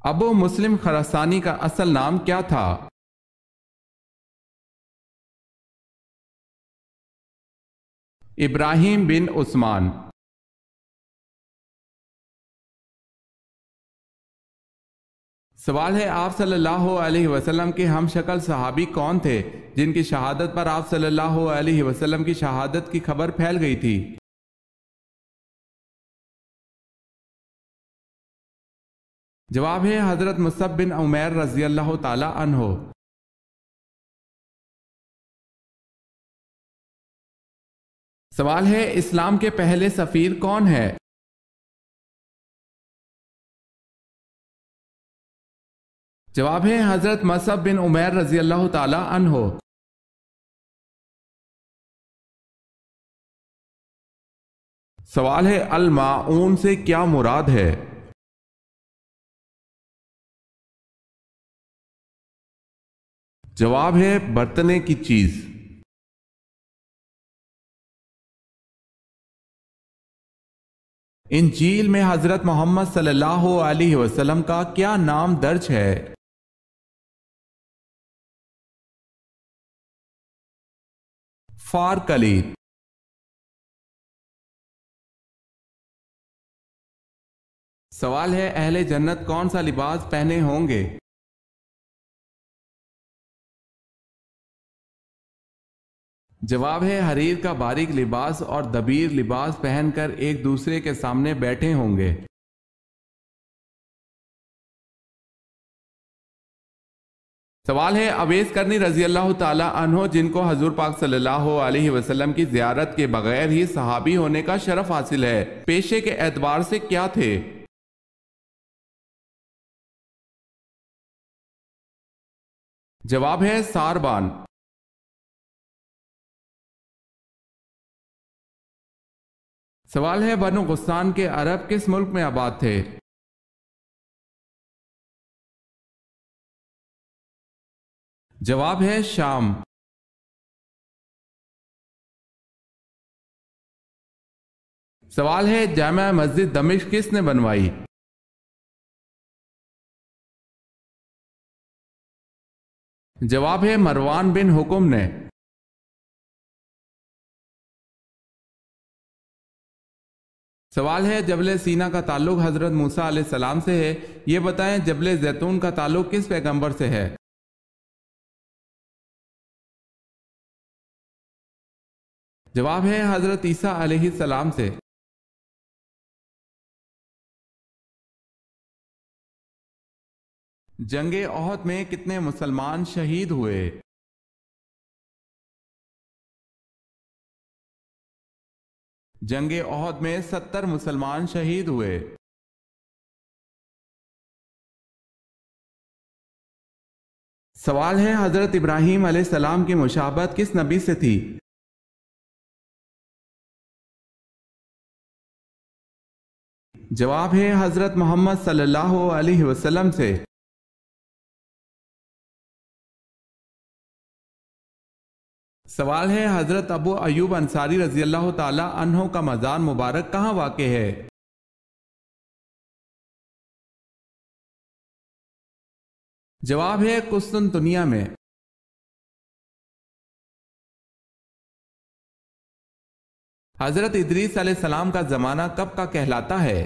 ابو مسلم خراسانی کا اصل نام کیا تھا؟ ابراہیم بن عثمان۔ سوال ہے، آپ صلی اللہ علیہ وسلم کے ہم شکل صحابی کون تھے جن کی شہادت پر آپ صلی اللہ علیہ وسلم کی شہادت کی خبر پھیل گئی تھی؟ جواب ہے حضرت مصعب بن عمیر رضی اللہ تعالی عنہ۔ سوال ہے، اسلام کے پہلے سفیر کون ہے؟ جواب ہے حضرت مصعب بن عمیر رضی اللہ تعالی عنہ۔ سوال ہے، الماعون سے کیا مراد ہے؟ جواب ہے برتنے کی چیز۔ انجیل میں حضرت محمد صلی اللہ علیہ وسلم کا کیا نام درج ہے؟ فارکلید۔ سوال ہے، اہل جنت کون سا لباس پہنے ہوں گے؟ جواب ہے حریر کا باریک لباس اور دبیر لباس پہن کر ایک دوسرے کے سامنے بیٹھے ہوں گے۔ سوال ہے، اویس کرنی رضی اللہ تعالی عنہ جن کو حضور پاک صلی اللہ علیہ وسلم کی زیارت کے بغیر ہی صحابی ہونے کا شرف حاصل ہے، پیشے کے اعتبار سے کیا تھے؟ جواب ہے ساربان۔ سوال ہے، بنو غسان کے عرب کس ملک میں آباد تھے؟ جواب ہے شام۔ سوال ہے، جامع مسجد دمشق کس نے بنوائی؟ جواب ہے مروان بن حکم نے۔ سوال ہے، جبل سینا کا تعلق حضرت موسیٰ علیہ السلام سے ہے، یہ بتائیں جبل زیتون کا تعلق کس پیغمبر سے ہے؟ جواب ہے حضرت عیسیٰ علیہ السلام سے۔ جنگ احد میں کتنے مسلمان شہید ہوئے؟ جنگ احد میں 70 مسلمان شہید ہوئے۔ سوال ہے، حضرت ابراہیم علیہ السلام کی مشابہت کس نبی سے تھی؟ جواب ہے حضرت محمد صلی اللہ علیہ وسلم سے۔ سوال ہے، حضرت ابو ایوب انصاری رضی اللہ تعالی عنہ کا مزار مبارک کہاں واقع ہے؟ جواب ہے قسطنطنیہ میں۔ حضرت ادریس علیہ السلام کا زمانہ کب کا کہلاتا ہے؟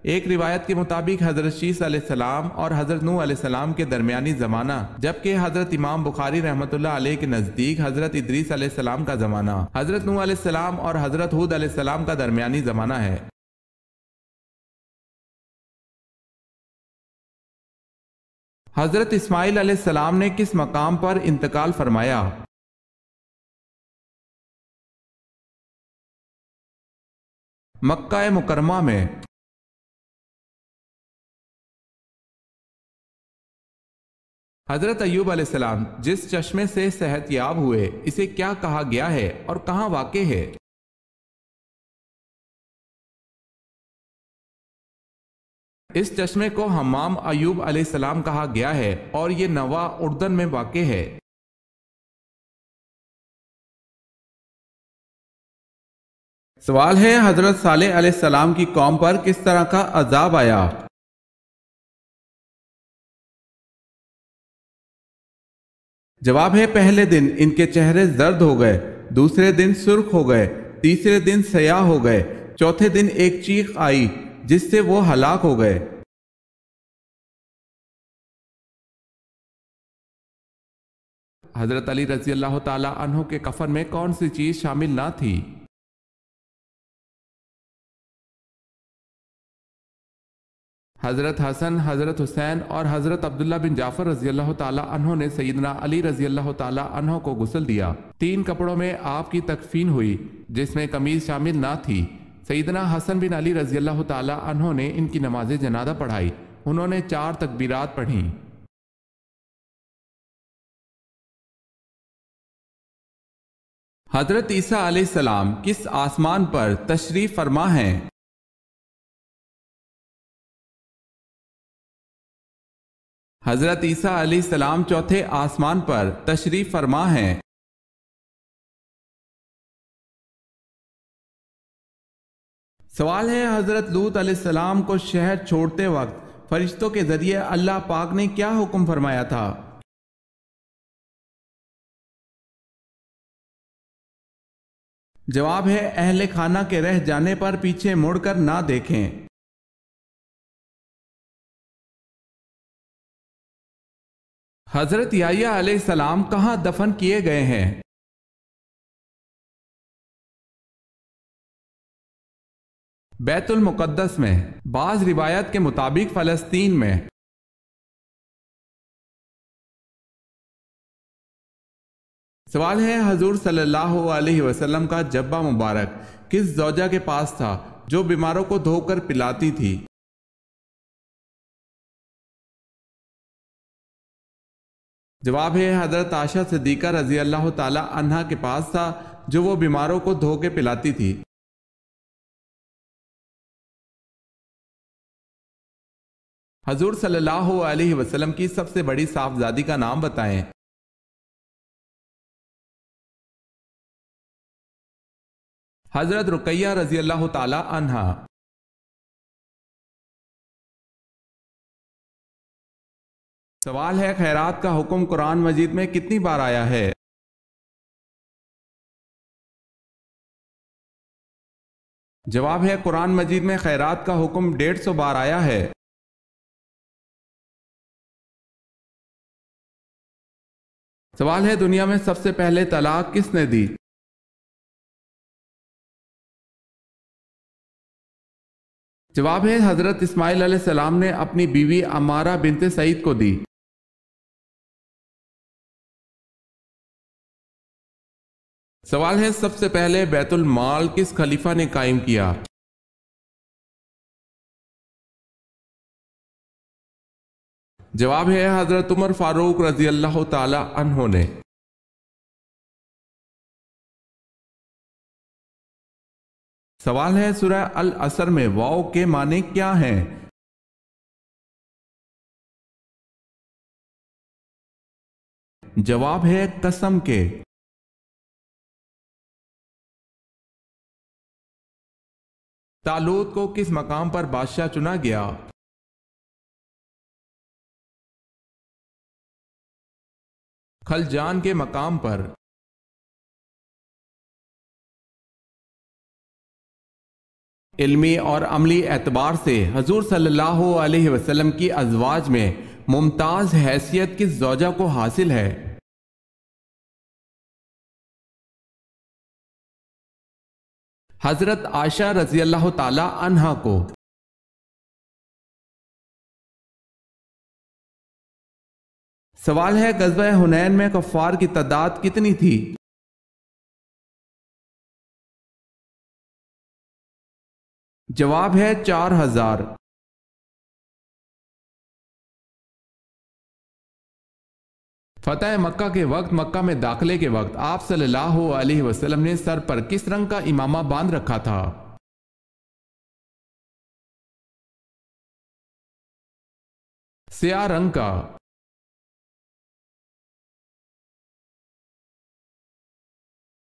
ایک روایت کے مطابق حضرت شیس علیہ السلام اور حضرت نوح علیہ السلام کے درمیانی زمانہ، جبکہ حضرت امام بخاری رحمۃ اللہ علیہ کے نزدیک حضرت ادریس علیہ السلام کا زمانہ، حضرت نوح علیہ السلام اور حضرت ہود علیہ السلام کا درمیانی زمانہ ہے۔ حضرت اسماعیل علیہ السلام نے کس مقام پر انتقال فرمایا؟ مکہ مکرمہ میں۔ حضرت ایوب علیہ السلام جس چشمے سے صحت یاب ہوئے اسے کیا کہا گیا ہے اور کہاں واقع ہے؟ اس چشمے کو حمام ایوب علیہ السلام کہا گیا ہے اور یہ نوا اردن میں واقع ہے۔ سوال ہے حضرت صالح علیہ السلام کی قوم پر کس طرح کا عذاب آیا؟ جواب ہے پہلے دن ان کے چہرے زرد ہو گئے، دوسرے دن سرخ ہو گئے، تیسرے دن سیاہ ہو گئے، چوتھے دن ایک چیخ آئی جس سے وہ ہلاک ہو گئے۔ حضرت علی رضی اللہ تعالی عنہ کے کفن میں کون سی چیز شامل نہ تھی؟ حضرت حسن، حضرت حسین اور حضرت عبداللہ بن جعفر رضی اللہ تعالی عنہ نے سیدنا علی رضی اللہ تعالی عنہ کو غسل دیا۔ 3 کپڑوں میں آپ کی تکفین ہوئی جس میں قمیض شامل نہ تھی۔ سیدنا حسن بن علی رضی اللہ تعالی عنہ نے ان کی نماز جنازہ پڑھائی۔ انہوں نے 4 تکبیرات پڑھیں۔ حضرت عیسیٰ علیہ السلام کس آسمان پر تشریف فرما ہیں؟ حضرت عیسیٰ علیہ السلام چوتھے آسمان پر تشریف فرما ہیں۔ سوال ہے حضرت لوط علیہ السلام کو شہر چھوڑتے وقت فرشتوں کے ذریعے اللہ پاک نے کیا حکم فرمایا تھا؟ جواب ہے اہل خانہ کے رہ جانے پر پیچھے مڑ کر نہ دیکھیں۔ حضرت یحییٰ علیہ السلام کہاں دفن کیے گئے ہیں؟ بیت المقدس میں، بعض روایت کے مطابق فلسطین میں۔ سوال ہے حضور صلی اللہ علیہ وسلم کا جبہ مبارک کس زوجہ کے پاس تھا جو بیماروں کو دھو کر پلاتی تھی؟ جواب ہے حضرت عائشہ صدیقہ رضی اللہ تعالی عنہا کے پاس تھا جو وہ بیماروں کو دھو کے پلاتی تھی۔ حضور صلی اللہ علیہ وسلم کی سب سے بڑی صاحبزادی کا نام بتائیں۔ حضرت رقیہ رضی اللہ تعالی عنہا۔ سوال ہے خیرات کا حکم قرآن مجید میں کتنی بار آیا ہے؟ جواب ہے قرآن مجید میں خیرات کا حکم 150 بار آیا ہے۔ سوال ہے دنیا میں سب سے پہلے طلاق کس نے دی؟ جواب ہے حضرت اسماعیل علیہ السلام نے اپنی بیوی عمارہ بنت سعید کو دی۔ سوال ہے سب سے پہلے بیت المال کس خلیفہ نے قائم کیا؟ جواب ہے حضرت عمر فاروق رضی اللہ تعالی عنہ نے۔ سوال ہے سورہ العصر میں واو کے معنی کیا ہیں؟ جواب ہے قسم کے۔ طالوت کو کس مقام پر بادشاہ چنا گیا؟ خلجان کے مقام پر۔ علمی اور عملی اعتبار سے حضور صلی اللہ علیہ وسلم کی ازواج میں ممتاز حیثیت کس زوجہ کو حاصل ہے؟ حضرت عائشہ رضی اللہ تعالی عنہا کو۔ سوال ہے غزوہ حنین میں کفار کی تعداد کتنی تھی؟ جواب ہے 4000۔ فتح مکہ کے وقت مکہ میں داخلے کے وقت آپ صلی اللہ علیہ وسلم نے سر پر کس رنگ کا امامہ باندھ رکھا تھا؟ سیاہ رنگ کا۔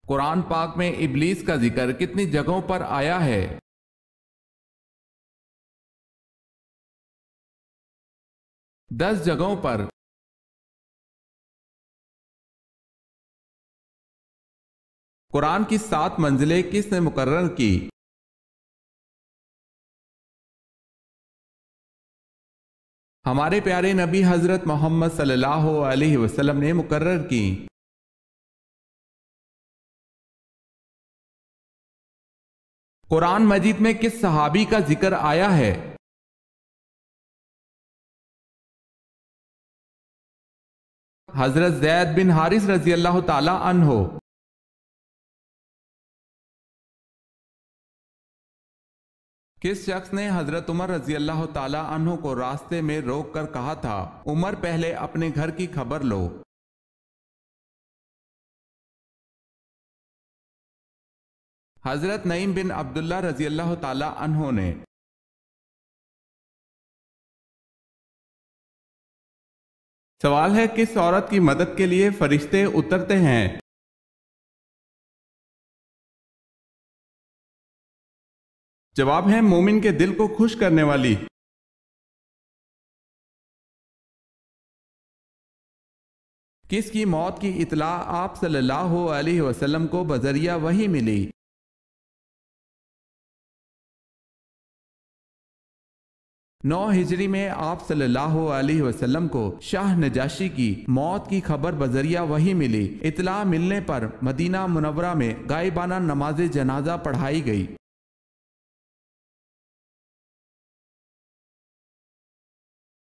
قرآن پاک میں ابلیس کا ذکر کتنی جگہوں پر آیا ہے؟ 10 جگہوں پر۔ قرآن کی 7 منزلیں کس نے مقرر کی؟ ہمارے پیارے نبی حضرت محمد صلی اللہ علیہ وسلم نے مقرر کی۔ قرآن مجید میں کس صحابی کا ذکر آیا ہے؟ حضرت زید بن حارث رضی اللہ تعالی عنہ۔ کس شخص نے حضرت عمر رضی اللہ تعالی عنہ کو راستے میں روک کر کہا تھا، عمر پہلے اپنے گھر کی خبر لو؟ حضرت نعیم بن عبداللہ رضی اللہ تعالی عنہ نے۔ سوال ہے، کس عورت کی مدد کے لیے فرشتے اترتے ہیں؟ جواب ہے مومن کے دل کو خوش کرنے والی۔ کس کی موت کی اطلاع آپ صلی اللہ علیہ وسلم کو بذریعہ وحی ملی؟ نو ہجری میں آپ صلی اللہ علیہ وسلم کو شاہ نجاشی کی موت کی خبر بذریعہ وحی ملی۔ اطلاع ملنے پر مدینہ منورہ میں غائبانہ نماز جنازہ پڑھائی گئی۔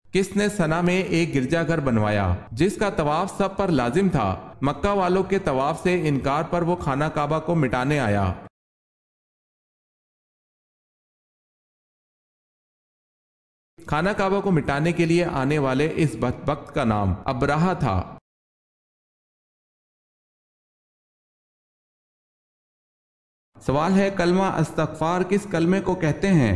کس نے سنا میں ایک گرجا گھر بنوایا جس کا طواف سب پر لازم تھا؟ مکہ والوں کے طواف سے انکار پر وہ خانہ کعبہ کو مٹانے آیا۔ خانہ کعبہ کو مٹانے کے لیے آنے والے اس بدبخت کا نام ابرہہ تھا۔ سوال ہے، کلمہ استغفار کس کلمے کو کہتے ہیں؟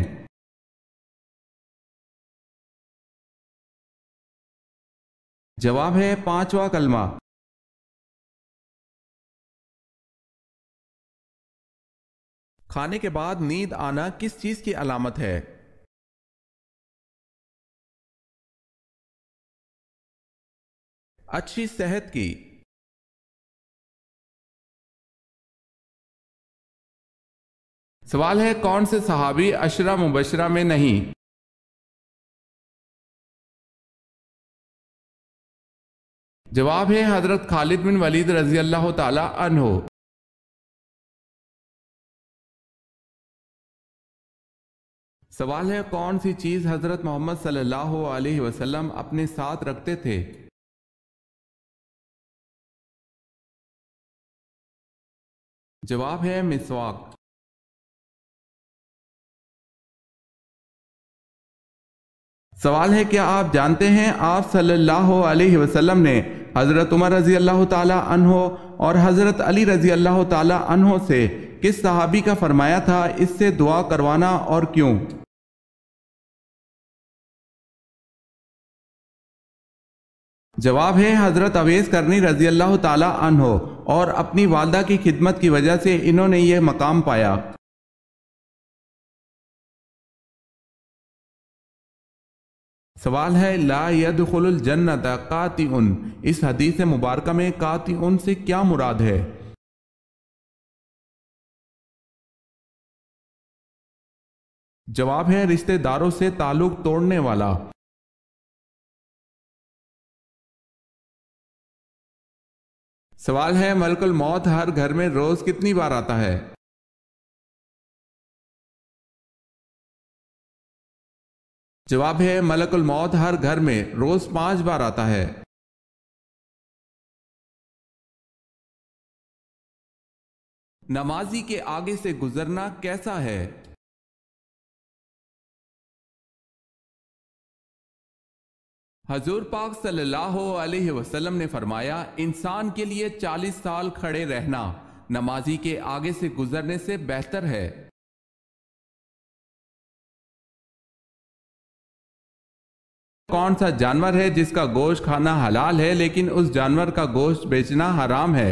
جواب ہے 5واں کلمہ۔ کھانے کے بعد نیند آنا کس چیز کی علامت ہے؟ اچھی صحت کی۔ سوال ہے، کون سے صحابی عشرہ مبشرہ میں نہیں؟ جواب ہے حضرت خالد بن ولید رضی اللہ تعالی عنہ۔ سوال ہے، کون سی چیز حضرت محمد صلی اللہ علیہ وسلم اپنے ساتھ رکھتے تھے؟ جواب ہے مسواک۔ سوال ہے، کیا آپ جانتے ہیں آپ صلی اللہ علیہ وسلم نے حضرت عمر رضی اللہ تعالی عنہ اور حضرت علی رضی اللہ تعالی عنہ سے کس صحابی کا فرمایا تھا اس سے دعا کروانا اور کیوں؟ جواب ہے حضرت اویس کرنی رضی اللہ تعالی عنہ، اور اپنی والدہ کی خدمت کی وجہ سے انہوں نے یہ مقام پایا۔ سوال ہے، لا يدخل الجنت قاطع، اس حدیث مبارکہ میں قاطع سے کیا مراد ہے؟ جواب ہے رشتہ داروں سے تعلق توڑنے والا۔ سوال ہے، ملک الموت ہر گھر میں روز کتنی بار آتا ہے؟ جواب ہے ملک الموت ہر گھر میں روز 5 بار آتا ہے۔ نمازی کے آگے سے گزرنا کیسا ہے؟ حضور پاک صلی اللہ علیہ وسلم نے فرمایا، انسان کے لیے 40 سال کھڑے رہنا نمازی کے آگے سے گزرنے سے بہتر ہے۔ کون سا جانور ہے جس کا گوشت کھانا حلال ہے لیکن اس جانور کا گوشت بیچنا حرام ہے؟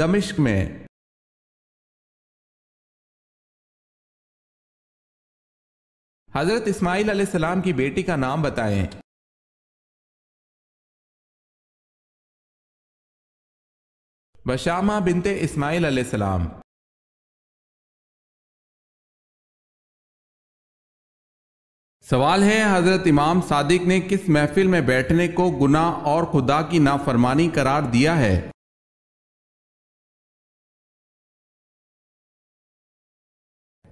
دمشق میں۔ حضرت اسماعیل علیہ السلام کی بیٹی کا نام بتائیں۔ بشامہ بنت اسماعیل علیہ السلام۔ سوال ہے حضرت امام صادق نے کس محفل میں بیٹھنے کو گناہ اور خدا کی نافرمانی قرار دیا ہے؟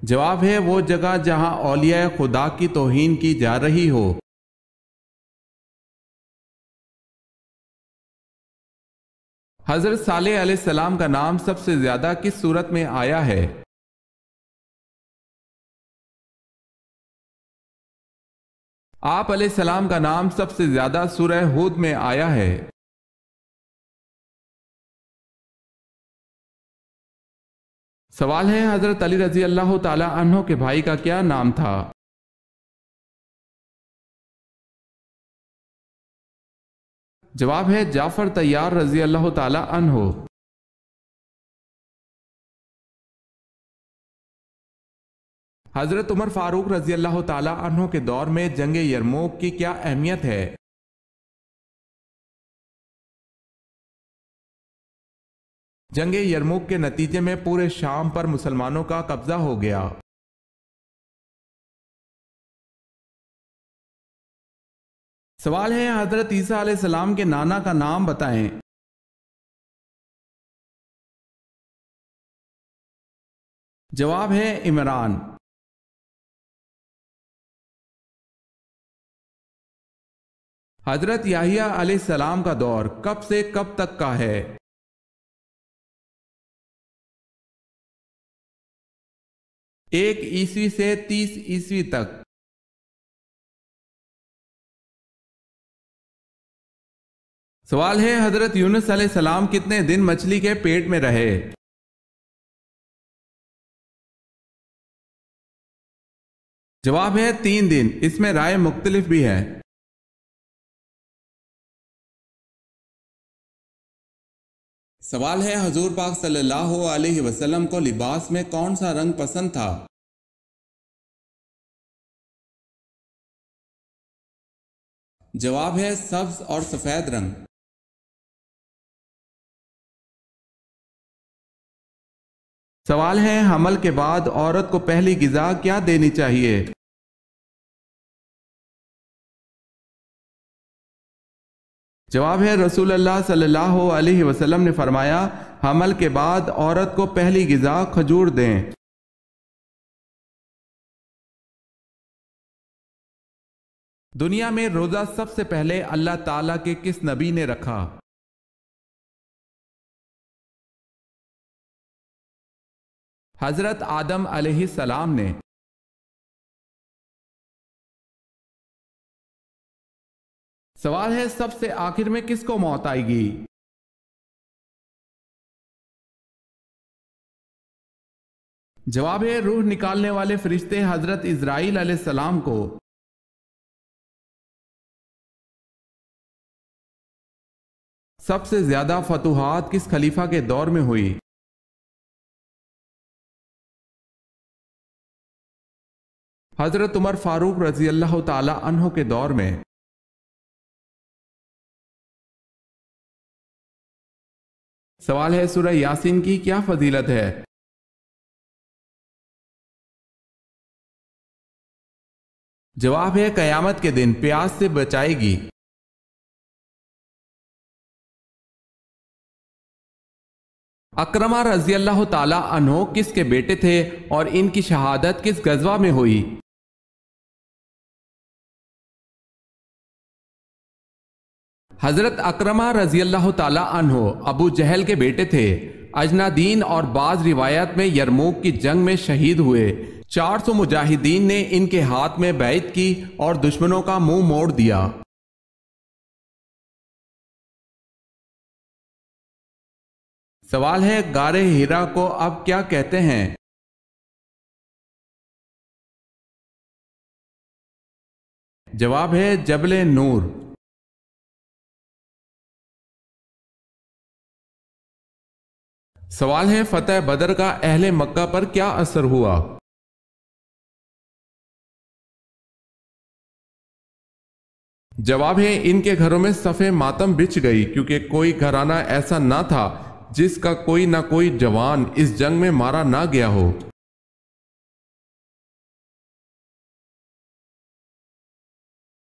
جواب ہے وہ جگہ جہاں اولیاء خدا کی توہین کی جا رہی ہو۔ حضرت صالح علیہ السلام کا نام سب سے زیادہ کس صورت میں آیا ہے؟ آپ علیہ السلام کا نام سب سے زیادہ سورہ ہود میں آیا ہے۔ سوال ہے حضرت علی رضی اللہ تعالی عنہ کے بھائی کا کیا نام تھا؟ جواب ہے جعفر طیار رضی اللہ تعالی عنہ۔ حضرت عمر فاروق رضی اللہ تعالی عنہ کے دور میں جنگ یرموک کی کیا اہمیت ہے؟ جنگ یرموک کے نتیجے میں پورے شام پر مسلمانوں کا قبضہ ہو گیا۔ سوال ہے حضرت عیسیٰ علیہ السلام کے نانا کا نام بتائیں۔ جواب ہے عمران۔ حضرت یحییٰ علیہ السلام کا دور کب سے کب تک کا ہے؟ 1 عیسوی سے 30 عیسوی تک۔ سوال ہے حضرت یونس علیہ السلام کتنے دن مچھلی کے پیٹ میں رہے؟ جواب ہے 3 دن، اس میں رائے مختلف بھی ہے۔ سوال ہے حضور پاک صلی اللہ علیہ وسلم کو لباس میں کون سا رنگ پسند تھا؟ جواب ہے سبز اور سفید رنگ۔ سوال ہے حمل کے بعد عورت کو پہلی غذا کیا دینی چاہیے؟ جواب ہے رسول اللہ صلی اللہ علیہ وسلم نے فرمایا حمل کے بعد عورت کو پہلی غذا کھجور دیں۔ دنیا میں روزہ سب سے پہلے اللہ تعالیٰ کے کس نبی نے رکھا؟ حضرت آدم علیہ السلام نے۔ سوال ہے سب سے آخر میں کس کو موت آئے گی؟ جواب ہے روح نکالنے والے فرشتے حضرت اسرائیل علیہ السلام کو۔ سب سے زیادہ فتوحات کس خلیفہ کے دور میں ہوئی؟ حضرت عمر فاروق رضی اللہ تعالی عنہ کے دور میں۔ سوال ہے سورہ یاسین کی کیا فضیلت ہے؟ جواب ہے قیامت کے دن پیاس سے بچائے گی۔ اکرمہ رضی اللہ تعالی عنہ کس کے بیٹے تھے اور ان کی شہادت کس غزوہ میں ہوئی؟ حضرت اکرمہ رضی اللہ تعالی عنہ ابو جہل کے بیٹے تھے۔ اجنادین اور بعض روایات میں یرموک کی جنگ میں شہید ہوئے۔ 400 مجاہدین نے ان کے ہاتھ میں بیعت کی اور دشمنوں کا منہ موڑ دیا۔ سوال ہے غار ہیرا کو اب کیا کہتے ہیں؟ جواب ہے جبل نور۔ سوال ہے فتح بدر کا اہل مکہ پر کیا اثر ہوا؟ جواب ہے ان کے گھروں میں صف ماتم بچھ گئی، کیونکہ کوئی گھرانہ ایسا نہ تھا جس کا کوئی نہ کوئی جوان اس جنگ میں مارا نہ گیا ہو۔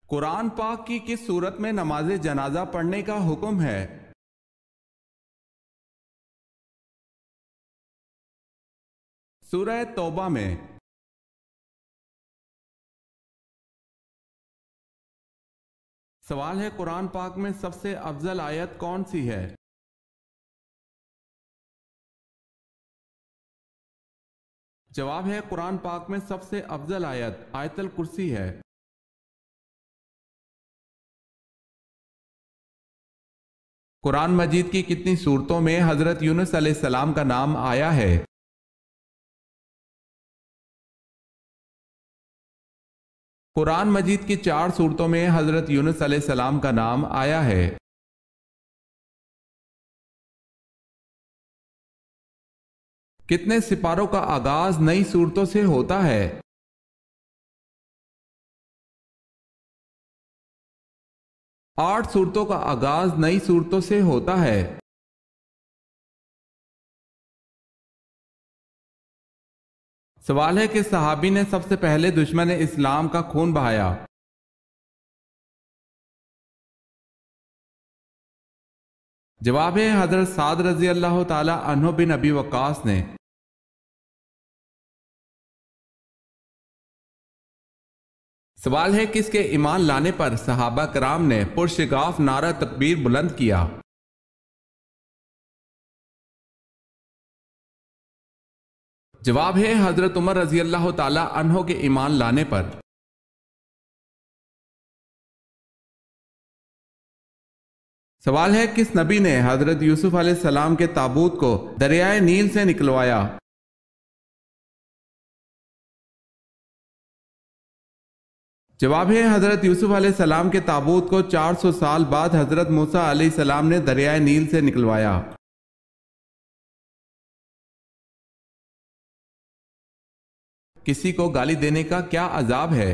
قرآن پاک کی کس صورت میں نماز جنازہ پڑھنے کا حکم ہے؟ سورہ توبہ میں۔ سوال ہے قرآن پاک میں سب سے افضل آیت کون سی ہے؟ جواب ہے قرآن پاک میں سب سے افضل آیت آیت الکرسی ہے۔ قرآن مجید کی کتنی صورتوں میں حضرت یونس علیہ السلام کا نام آیا ہے؟ قرآن مجید کی 4 صورتوں میں حضرت یونس علیہ السلام کا نام آیا ہے۔ کتنے سپاروں کا آغاز نئی صورتوں سے ہوتا ہے؟ 8 صورتوں کا آغاز نئی صورتوں سے ہوتا ہے۔ سوال ہے کہ صحابی نے سب سے پہلے دشمن اسلام کا خون بہایا؟ جواب ہے حضرت سعد رضی اللہ تعالی عنہ بن ابی وقاص نے۔ سوال ہے کس کے ایمان لانے پر صحابہ کرام نے پرشگاف نعرہ تکبیر بلند کیا؟ جواب ہے حضرت عمر رضی اللہ تعالی عنہ کے ایمان لانے پر۔ سوال ہے کس نبی نے حضرت یوسف علیہ السلام کے تابوت کو دریائے نیل سے نکلوایا؟ جواب ہے حضرت یوسف علیہ السلام کے تابوت کو 400 سال بعد حضرت موسیٰ علیہ السلام نے دریائے نیل سے نکلوایا۔ کسی کو گالی دینے کا کیا عذاب ہے؟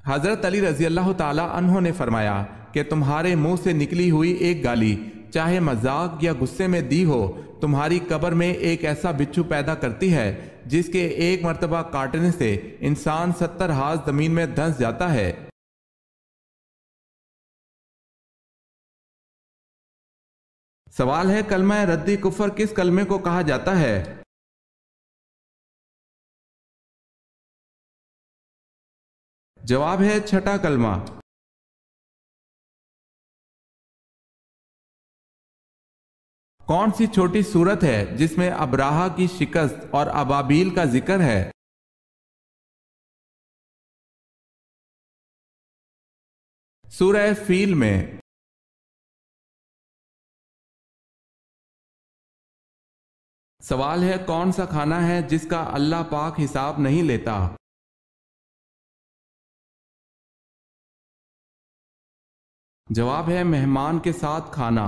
حضرت علی رضی اللہ تعالی عنہ نے فرمایا کہ تمہارے منہ سے نکلی ہوئی ایک گالی چاہے مذاق یا غصے میں دی ہو، تمہاری قبر میں ایک ایسا بچھو پیدا کرتی ہے جس کے ایک مرتبہ کاٹنے سے انسان 70 ہاتھ زمین میں دھنس جاتا ہے۔ سوال ہے کلمہ ردی کفر کس کلمے کو کہا جاتا ہے؟ جواب ہے چھٹا کلمہ۔ کون سی چھوٹی سورت ہے جس میں ابراہہ کی شکست اور ابابیل کا ذکر ہے؟ سورہ فیل میں۔ سوال ہے کون سا کھانا ہے جس کا اللہ پاک حساب نہیں لیتا؟ جواب ہے مہمان کے ساتھ کھانا۔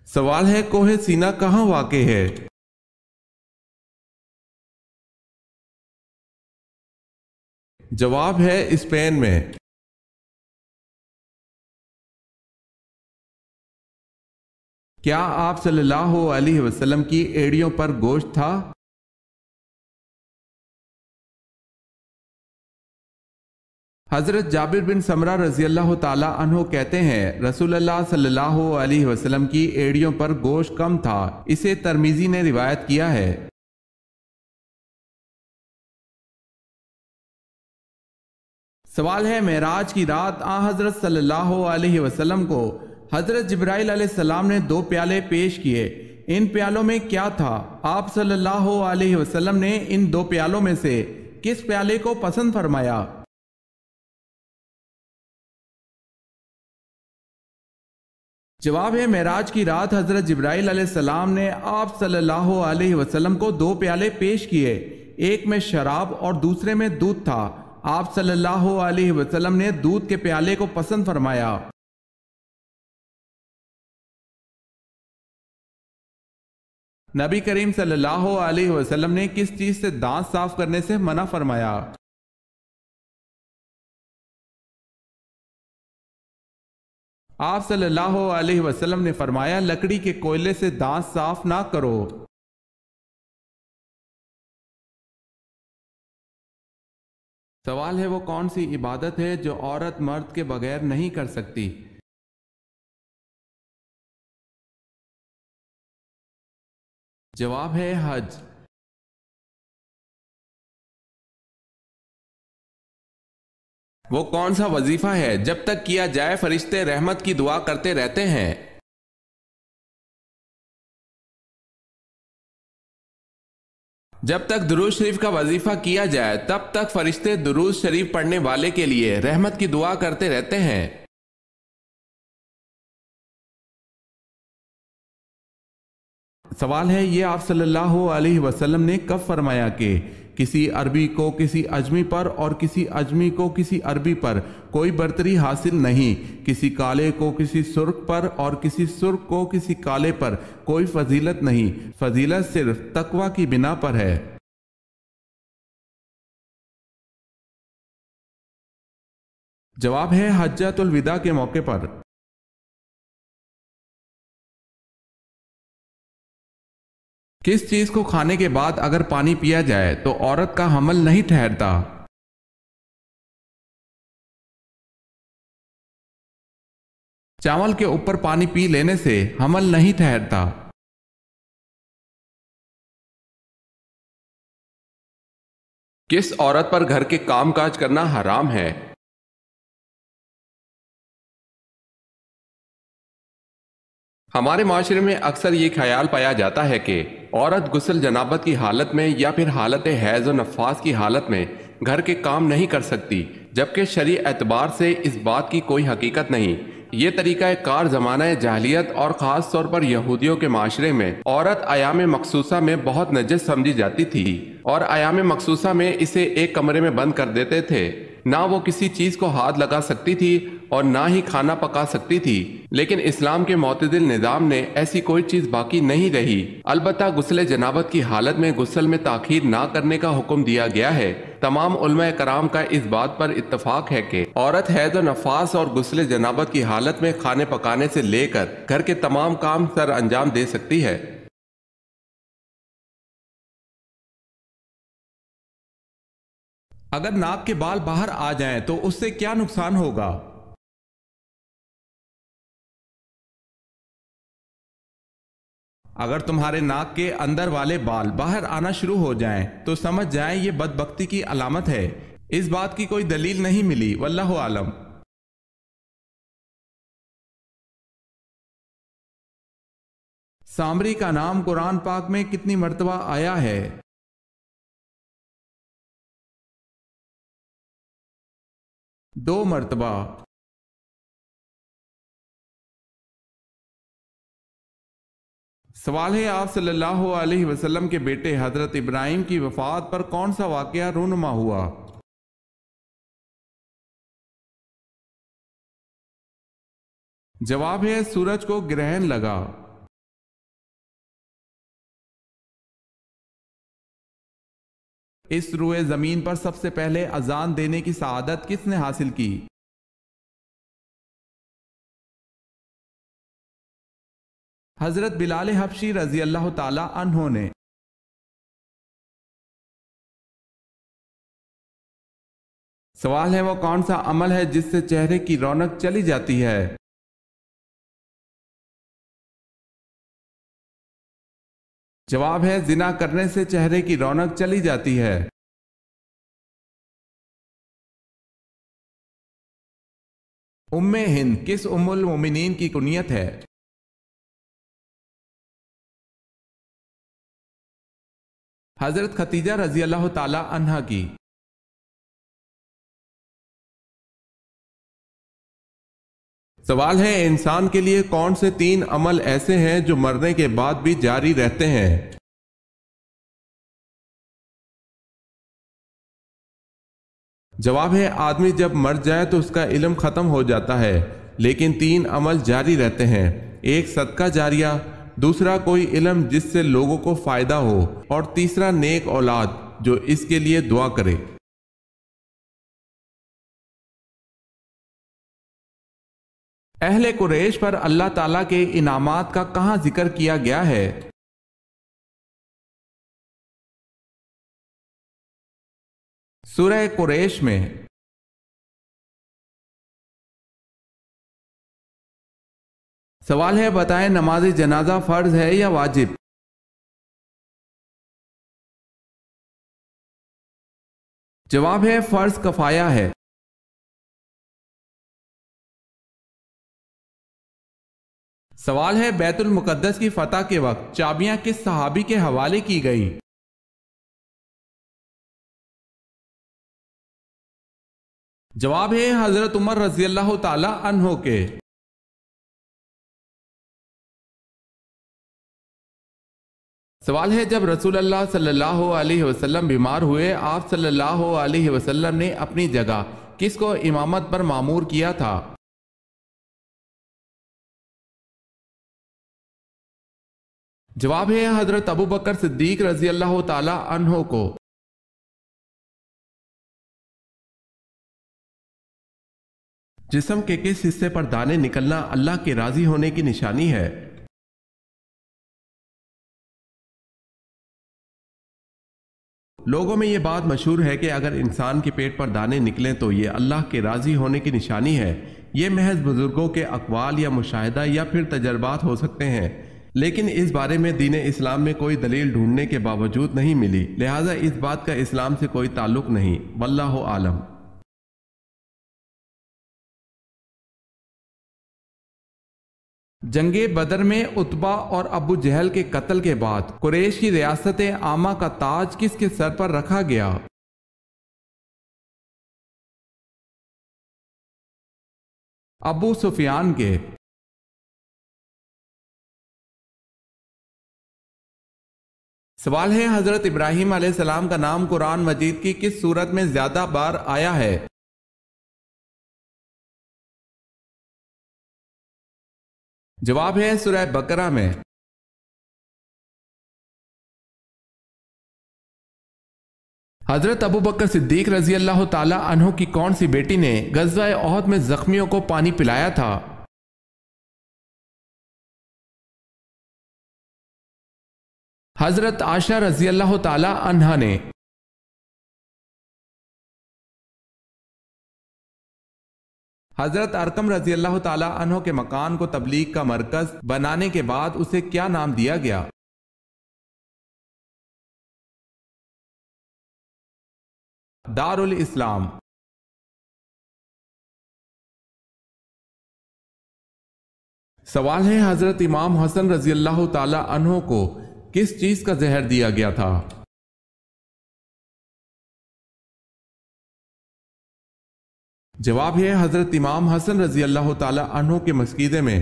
سوال ہے کوہ سینا کہاں واقع ہے؟ جواب ہے اسپین میں۔ کیا آپ صلی اللہ علیہ وسلم کی ایڑیوں پر گوشت تھا؟ حضرت جابر بن سمرہ رضی اللہ تعالی عنہ کہتے ہیں رسول اللہ صلی اللہ علیہ وسلم کی ایڑیوں پر گوشت کم تھا، اسے ترمذی نے روایت کیا ہے۔ سوال ہے معراج کی رات آن حضرت صلی اللہ علیہ وسلم کو حضرت جبرائیل علیہ السلام نے 2 پیالے پیش کیے، ان پیالوں میں کیا تھا؟ آپ صلی اللہ علیہ وسلم نے ان 2 پیالوں میں سے کس پیالے کو پسند فرمایا؟ جواب ہے معراج کی رات حضرت جبرائیل علیہ السلام نے آپ صلی اللہ علیہ وسلم کو 2 پیالے پیش کیے، ایک میں شراب اور دوسرے میں دودھ تھا۔ آپ صلی اللہ علیہ وسلم نے دودھ کے پیالے کو پسند فرمایا۔ نبی کریم صلی اللہ علیہ وسلم نے کس چیز سے دانت صاف کرنے سے منع فرمایا؟ آپ صلی اللہ علیہ وسلم نے فرمایا لکڑی کے کوئلے سے دانت صاف نہ کرو۔ سوال ہے وہ کون سی عبادت ہے جو عورت مرد کے بغیر نہیں کر سکتی؟ جواب ہے حج۔ وہ کون سا وظیفہ ہے جب تک کیا جائے فرشتے رحمت کی دعا کرتے رہتے ہیں؟ جب تک درود شریف کا وظیفہ کیا جائے تب تک فرشتے درود شریف پڑھنے والے کے لیے رحمت کی دعا کرتے رہتے ہیں۔ سوال ہے یہ آپ صلی اللہ علیہ وسلم نے کب فرمایا کہ کسی عربی کو کسی اجمی پر اور کسی اجمی کو کسی عربی پر کوئی برتری حاصل نہیں، کسی کالے کو کسی سرخ پر اور کسی سرخ کو کسی کالے پر کوئی فضیلت نہیں، فضیلت صرف تقوی کی بنا پر ہے؟ جواب ہے حجۃ الوداع کے موقع پر۔ کس چیز کو کھانے کے بعد اگر پانی پیا جائے تو عورت کا حمل نہیں ٹھہرتا؟ چاول کے اوپر پانی پی لینے سے حمل نہیں ٹھہرتا۔ کس عورت پر گھر کے کام کاج کرنا حرام ہے؟ ہمارے معاشرے میں اکثر یہ خیال پایا جاتا ہے کہ عورت غسل جنابت کی حالت میں یا پھر حالت حیض و نفاس کی حالت میں گھر کے کام نہیں کر سکتی، جبکہ شرعی اعتبار سے اس بات کی کوئی حقیقت نہیں۔ یہ طریقہ کار زمانہ جاہلیت اور خاص طور پر یہودیوں کے معاشرے میں عورت ایام مخصوصہ میں بہت نجس سمجھی جاتی تھی اور ایام مخصوصہ میں اسے ایک کمرے میں بند کر دیتے تھے۔ نہ وہ کسی چیز کو ہاتھ لگا سکتی تھی اور نہ ہی کھانا پکا سکتی تھی، لیکن اسلام کے معتدل نظام نے ایسی کوئی چیز باقی نہیں رہی۔ البتہ غسل جنابت کی حالت میں غسل میں تاخیر نہ کرنے کا حکم دیا گیا ہے۔ تمام علماء کرام کا اس بات پر اتفاق ہے کہ عورت حیض و نفاس اور غسل جنابت کی حالت میں کھانے پکانے سے لے کر گھر کے تمام کام سر انجام دے سکتی ہے۔ اگر ناک کے بال باہر آ جائیں تو اس سے کیا نقصان ہوگا؟ اگر تمہارے ناک کے اندر والے بال باہر آنا شروع ہو جائیں تو سمجھ جائیں یہ بدبختی کی علامت ہے۔ اس بات کی کوئی دلیل نہیں ملی، واللہ عالم۔ سامری کا نام قرآن پاک میں کتنی مرتبہ آیا ہے؟ 2 مرتبہ۔ سوال ہے آپ صلی اللہ علیہ وسلم کے بیٹے حضرت ابراہیم کی وفات پر کون سا واقعہ رونما ہوا؟ جواب ہے سورج کو گرہن لگا۔ اس روئے زمین پر سب سے پہلے اذان دینے کی سعادت کس نے حاصل کی؟ حضرت بلال حبشی رضی اللہ تعالی عنہ نے۔ سوال ہے وہ کون سا عمل ہے جس سے چہرے کی رونق چلی جاتی ہے؟ جواب ہے زنا کرنے سے چہرے کی رونق چلی جاتی ہے۔ ام ہند کس ام المومنین کی کنیت ہے؟ حضرت خدیجہ رضی اللہ تعالی عنہا کی۔ سوال ہے انسان کے لیے کون سے 3 عمل ایسے ہیں جو مرنے کے بعد بھی جاری رہتے ہیں؟ جواب ہے آدمی جب مر جائے تو اس کا علم ختم ہو جاتا ہے، لیکن 3 عمل جاری رہتے ہیں، ایک صدقہ جاریہ، دوسرا کوئی علم جس سے لوگوں کو فائدہ ہو، اور تیسرا نیک اولاد جو اس کے لیے دعا کرے۔ اہل قریش پر اللہ تعالیٰ کے انعامات کا کہاں ذکر کیا گیا ہے؟ سورہ قریش میں۔ سوال ہے بتائیں نماز جنازہ فرض ہے یا واجب؟ جواب ہے فرض کفایہ ہے۔ سوال ہے بیت المقدس کی فتح کے وقت چابیاں کس صحابی کے حوالے کی گئی؟ جواب ہے حضرت عمر رضی اللہ تعالی عنہ کے۔ سوال ہے جب رسول اللہ صلی اللہ علیہ وسلم بیمار ہوئے، آپ صلی اللہ علیہ وسلم نے اپنی جگہ کس کو امامت پر مامور کیا تھا؟ جواب ہے حضرت ابو بکر صدیق رضی اللہ تعالی عنہ کو۔ جسم کے کس حصے پر دانے نکلنا اللہ کے راضی ہونے کی نشانی ہے؟ لوگوں میں یہ بات مشہور ہے کہ اگر انسان کے پیٹ پر دانے نکلیں تو یہ اللہ کے راضی ہونے کی نشانی ہے۔ یہ محض بزرگوں کے اقوال یا مشاہدہ یا پھر تجربات ہو سکتے ہیں، لیکن اس بارے میں دین اسلام میں کوئی دلیل ڈھونڈنے کے باوجود نہیں ملی، لہٰذا اس بات کا اسلام سے کوئی تعلق نہیں، واللہ عالم۔ جنگ بدر میں عتبہ اور ابو جہل کے قتل کے بعد قریش کی ریاست عامہ کا تاج کس کے سر پر رکھا گیا؟ ابو سفیان کے۔ سوال ہے حضرت ابراہیم علیہ السلام کا نام قرآن مجید کی کس سورت میں زیادہ بار آیا ہے؟ جواب ہے سورہ بقرہ میں۔ حضرت ابو بکر صدیق رضی اللہ تعالی عنہ کی کون سی بیٹی نے غزوہ احد میں زخمیوں کو پانی پلایا تھا؟ حضرت عائشہ رضی اللہ تعالی عنہا نے۔ حضرت ارقم رضی اللہ تعالی عنہ کے مکان کو تبلیغ کا مرکز بنانے کے بعد اسے کیا نام دیا گیا؟ دار الاسلام۔ سوال ہے حضرت امام حسن رضی اللہ تعالی عنہ کو کس چیز کا زہر دیا گیا تھا؟ جواب ہے حضرت امام حسن رضی اللہ تعالی عنہ کے مسکیدے میں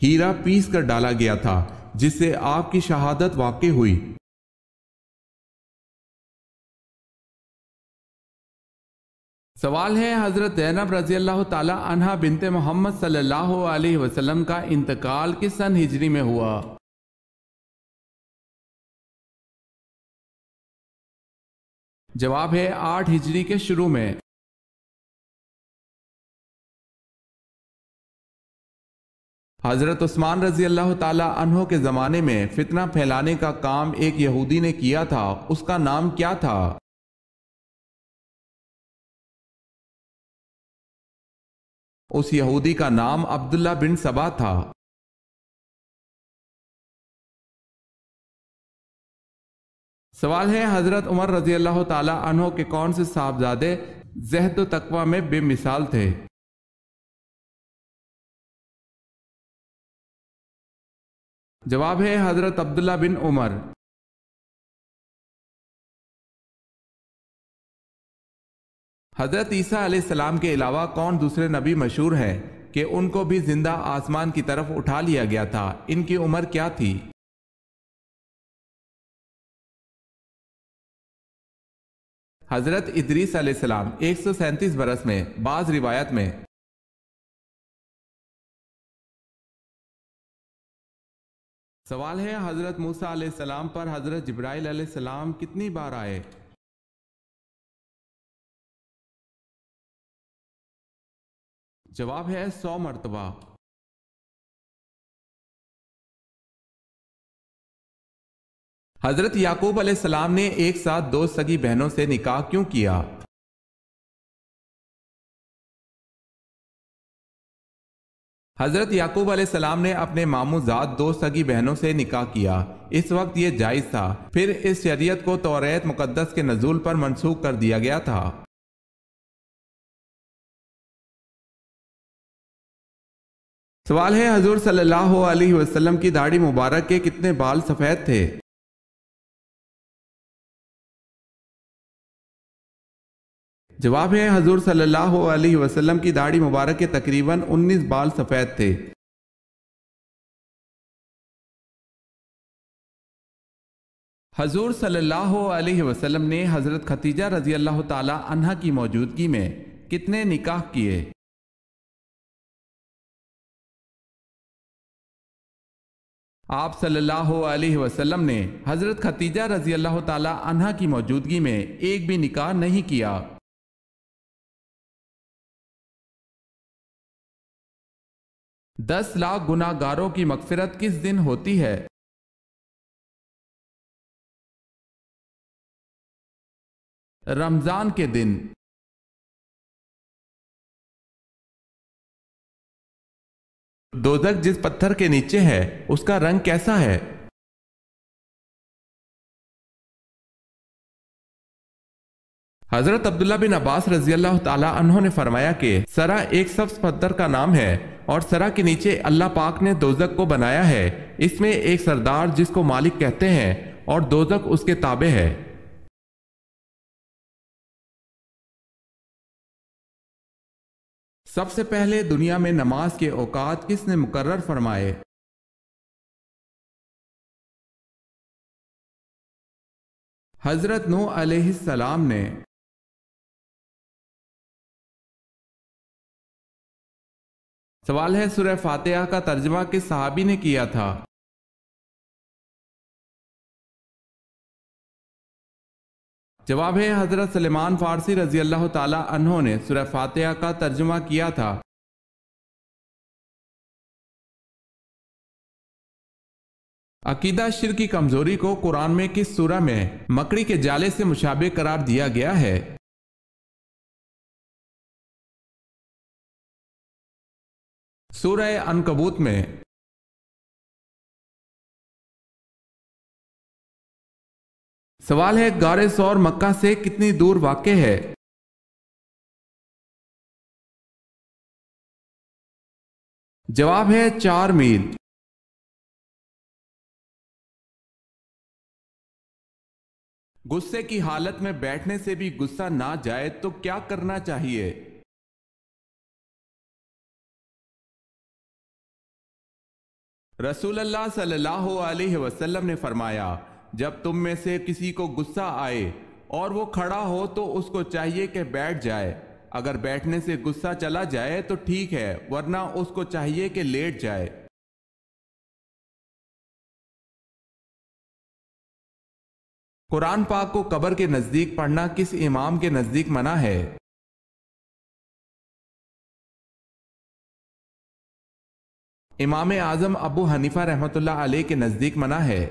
ہیرا پیس کر ڈالا گیا تھا، جس سے آپ کی شہادت واقع ہوئی۔ سوال ہے حضرت زینب رضی اللہ تعالی عنہ بنت محمد صلی اللہ علیہ وسلم کا انتقال کس سن ہجری میں ہوا؟ جواب ہے 8 ہجری کے شروع میں۔ حضرت عثمان رضی اللہ تعالی عنہ کے زمانے میں فتنہ پھیلانے کا کام ایک یہودی نے کیا تھا، اس کا نام کیا تھا؟ اس یہودی کا نام عبداللہ بن سبا تھا۔ سوال ہے حضرت عمر رضی اللہ تعالی عنہ کے کون سے صاحبزادے زہد و تقوی میں بے مثال تھے؟ جواب ہے حضرت عبداللہ بن عمر۔ حضرت عیسیٰ علیہ السلام کے علاوہ کون دوسرے نبی مشہور ہیں کہ ان کو بھی زندہ آسمان کی طرف اٹھا لیا گیا تھا؟ ان کی عمر کیا تھی؟ حضرت ادریس علیہ السلام 137 برس میں، بعض روایت میں۔ سوال ہے حضرت موسیٰ علیہ السلام پر حضرت جبرائیل علیہ السلام کتنی بار آئے؟ جواب ہے 100 مرتبہ۔ حضرت یعقوب علیہ السلام نے ایک ساتھ 2 سگی بہنوں سے نکاح کیوں کیا؟ حضرت یعقوب علیہ السلام نے اپنے ماموں زاد 2 سگی بہنوں سے نکاح کیا۔ اس وقت یہ جائز تھا، پھر اس شریعت کو توریت مقدس کے نزول پر منسوخ کر دیا گیا تھا۔ سوال ہے حضور صلی اللہ علیہ وسلم کی داڑھی مبارک کے کتنے بال سفید تھے؟ جواب ہے حضور صلی اللہ علیہ وسلم کی داڑھی مبارک کے تقریباً 19 بال سفید تھے۔ حضور صلی اللہ علیہ وسلم نے حضرت خدیجہ رضی اللہ تعالی عنہا کی موجودگی میں کتنے نکاح کیے؟ آپ صلی اللہ علیہ وسلم نے حضرت خدیجہ رضی اللہ تعالی عنہا کی موجودگی میں ایک بھی نکاح نہیں کیا۔ 10 لاکھ گناہ گاروں کی مغفرت کس دن ہوتی ہے؟ رمضان کے دن۔ دوزخ جس پتھر کے نیچے ہے اس کا رنگ کیسا ہے؟ حضرت عبداللہ بن عباس رضی اللہ تعالی عنہ نے فرمایا کہ سرا ایک سبز پتھر کا نام ہے، اور سرا کے نیچے اللہ پاک نے دوزخ کو بنایا ہے۔ اس میں ایک سردار جس کو مالک کہتے ہیں، اور دوزخ اس کے تابع ہے۔ سب سے پہلے دنیا میں نماز کے اوقات کس نے مقرر فرمائے؟ حضرت نوح علیہ السلام نے۔ سوال ہے سورہ فاتحہ کا ترجمہ کس صحابی نے کیا تھا؟ جواب ہے حضرت سلیمان فارسی رضی اللہ تعالی عنہ نے سورہ فاتحہ کا ترجمہ کیا تھا۔ عقیدہ شرک کی کمزوری کو قرآن میں کس سورہ میں مکڑی کے جالے سے مشابہ قرار دیا گیا ہے؟ سورہ عنکبوت میں۔ سوال ہے غار ثور مکہ سے کتنی دور واقع ہے؟ جواب ہے 4 میل۔ غصے کی حالت میں بیٹھنے سے بھی غصہ نہ جائے تو کیا کرنا چاہیے؟ رسول اللہ صلی اللہ علیہ وسلم نے فرمایا، جب تم میں سے کسی کو غصہ آئے اور وہ کھڑا ہو تو اس کو چاہیے کہ بیٹھ جائے۔ اگر بیٹھنے سے غصہ چلا جائے تو ٹھیک ہے، ورنہ اس کو چاہیے کہ لیٹ جائے۔ قرآن پاک کو قبر کے نزدیک پڑھنا کس امام کے نزدیک منع ہے؟ امام اعظم ابو حنیفہ رحمۃ اللہ علیہ کے نزدیک منع ہے۔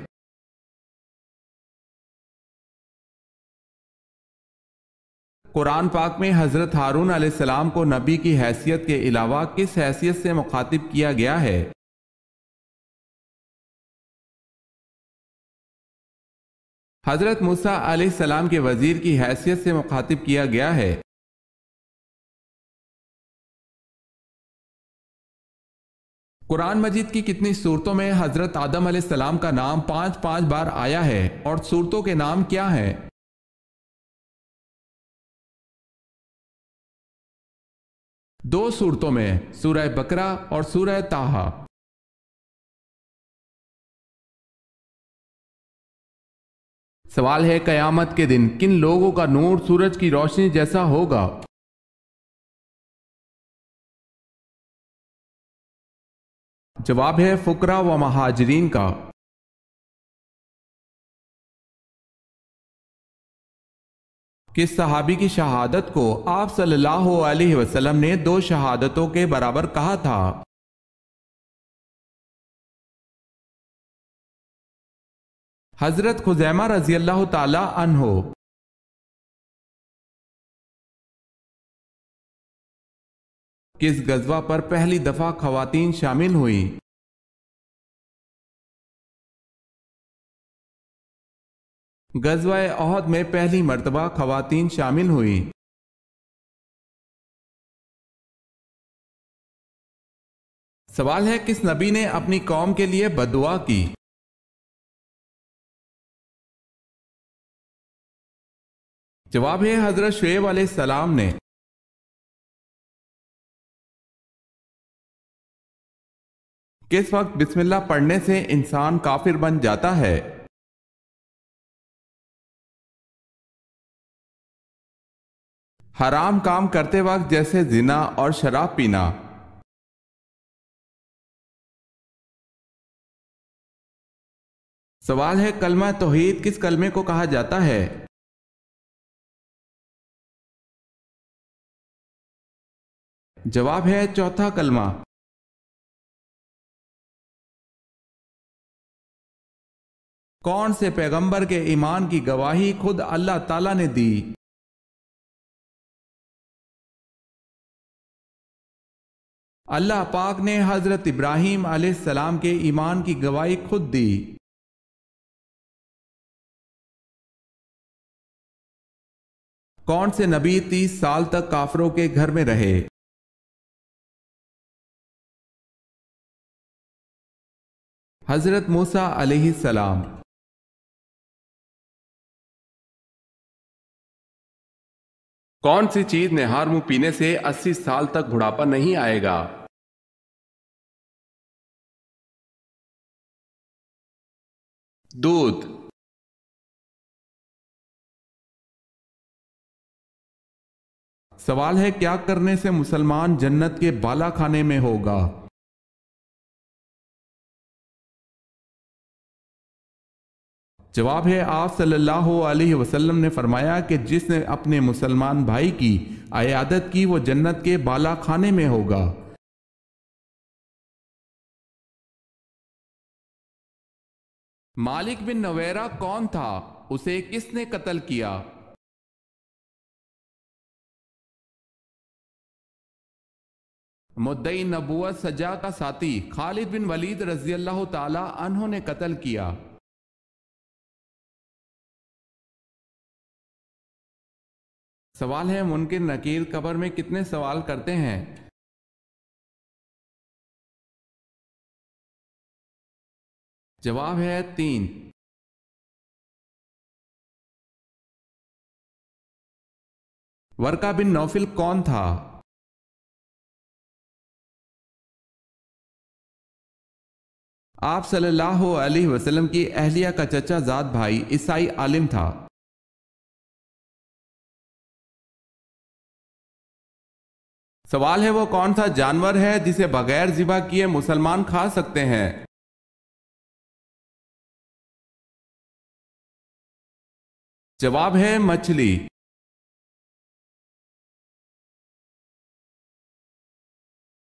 قرآن پاک میں حضرت ہارون علیہ السلام کو نبی کی حیثیت کے علاوہ کس حیثیت سے مخاطب کیا گیا ہے؟ حضرت موسیٰ علیہ السلام کے وزیر کی حیثیت سے مخاطب کیا گیا ہے۔ قرآن مجید کی کتنی صورتوں میں حضرت آدم علیہ السلام کا نام 5 بار آیا ہے، اور صورتوں کے نام کیا ہیں؟ دو صورتوں میں، سورہ بقرہ اور سورہ طٰہٰ۔ سوال ہے قیامت کے دن کن لوگوں کا نور سورج کی روشنی جیسا ہوگا؟ جواب ہے فقراء و مہاجرین کا۔ کس صحابی کی شہادت کو آپ صلی اللہ علیہ وسلم نے 2 شہادتوں کے برابر کہا تھا؟ حضرت خزیمہ رضی اللہ تعالی عنہ۔ کس غزوہ پر پہلی دفعہ خواتین شامل ہوئیں؟ غزوہ احد میں پہلی مرتبہ خواتین شامل ہوئیں۔ سوال ہے کس نبی نے اپنی قوم کے لیے بد دعا کی؟ جواب ہے حضرت شعیب علیہ السلام نے۔ کس وقت بسم اللہ پڑھنے سے انسان کافر بن جاتا ہے؟ حرام کام کرتے وقت جیسے زنا اور شراب پینا۔ سوال ہے کلمہ توحید کس کلمے کو کہا جاتا ہے؟ جواب ہے چوتھا کلمہ۔ کون سے پیغمبر کے ایمان کی گواہی خود اللہ تعالیٰ نے دی؟ اللہ پاک نے حضرت ابراہیم علیہ السلام کے ایمان کی گواہی خود دی۔ کون سے نبی 30 سال تک کافروں کے گھر میں رہے؟ حضرت موسیٰ علیہ السلام۔ کون سی چیز نہار منہ پینے سے 80 سال تک بڑھاپا نہیں آئے گا؟ دودھ۔ سوال ہے کیا کرنے سے مسلمان جنت کے بالا خانے میں ہوگا؟ جواب ہے آپ صلی اللہ علیہ وسلم نے فرمایا کہ جس نے اپنے مسلمان بھائی کی عیادت کی وہ جنت کے بالا خانے میں ہوگا۔ مالک بن نویرہ کون تھا؟ اسے کس نے قتل کیا؟ مدعی نبوت سجا کا ساتھی خالد بن ولید رضی اللہ تعالی عنہ نے قتل کیا۔ سوال ہے منکر نکیر قبر میں کتنے سوال کرتے ہیں؟ جواب ہے 3۔ ورقہ بن نوفل کون تھا؟ آپ صلی اللہ علیہ وسلم کی اہلیہ کا چچا زاد بھائی عیسائی عالم تھا۔ سوال ہے وہ کون سا جانور ہے جسے بغیر ذبح کیے مسلمان کھا سکتے ہیں؟ جواب ہے مچھلی۔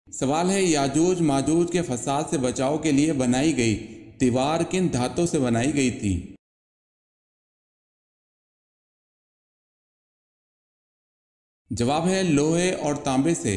سوال ہے یاجوج ماجوج کے فساد سے بچاؤ کے لیے بنائی گئی دیوار کن دھاتوں سے بنائی گئی تھی؟ جواب ہے لوہے اور تانبے سے۔